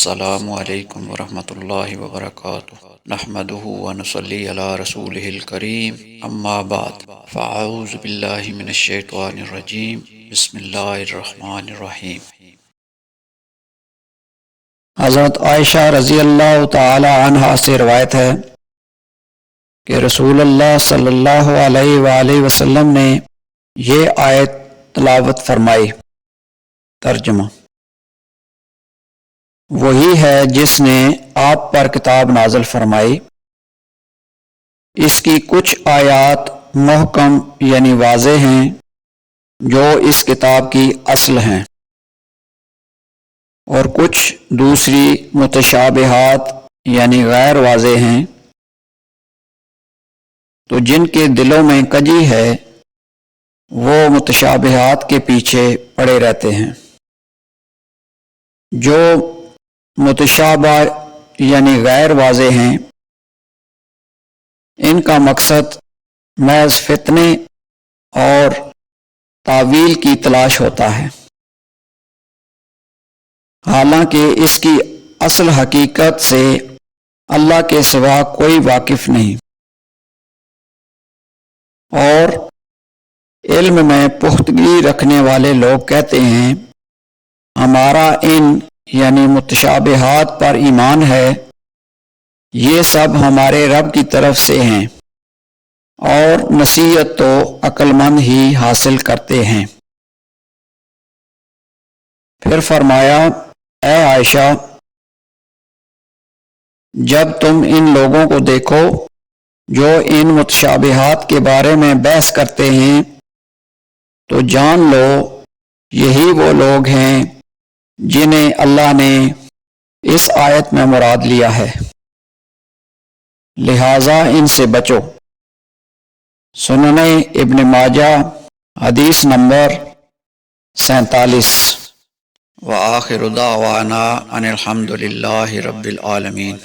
السلام علیکم ورحمۃ اللہ وبرکاتہ نحمدہ ونصلی علی رسولہ الکریم اما بعد فاعوذ باللہ من الشیطان الرجیم بسم اللہ الرحمن الرحیم۔ حضرت عائشہ رضی اللہ تعالی عنہا سے روایت ہے کہ رسول اللہ صلی اللہ علیہ وآلہ وسلم نے یہ آیت تلاوت فرمائی۔ ترجمہ: وہی ہے جس نے آپ پر کتاب نازل فرمائی، اس کی کچھ آیات محکم یعنی واضح ہیں جو اس کتاب کی اصل ہیں، اور کچھ دوسری متشابہات یعنی غیر واضح ہیں، تو جن کے دلوں میں کجی ہے وہ متشابہات کے پیچھے پڑے رہتے ہیں۔ جو متشابہ یعنی غیر واضح ہیں، ان کا مقصد محض فتنے اور تاویل کی تلاش ہوتا ہے، حالانکہ اس کی اصل حقیقت سے اللہ کے سوا کوئی واقف نہیں، اور علم میں پختگی رکھنے والے لوگ کہتے ہیں ہمارا ان یعنی متشابہات پر ایمان ہے، یہ سب ہمارے رب کی طرف سے ہیں، اور نصیحت تو عقل مند ہی حاصل کرتے ہیں۔ پھر فرمایا، اے عائشہ، جب تم ان لوگوں کو دیکھو جو ان متشابہات کے بارے میں بحث کرتے ہیں تو جان لو یہی وہ لوگ ہیں جنہیں اللہ نے اس آیت میں مراد لیا ہے، لہٰذا ان سے بچو۔ سنن ابن ماجہ حدیث نمبر 47۔ وآخر دعوانا ان الحمد للہ رب العالمین۔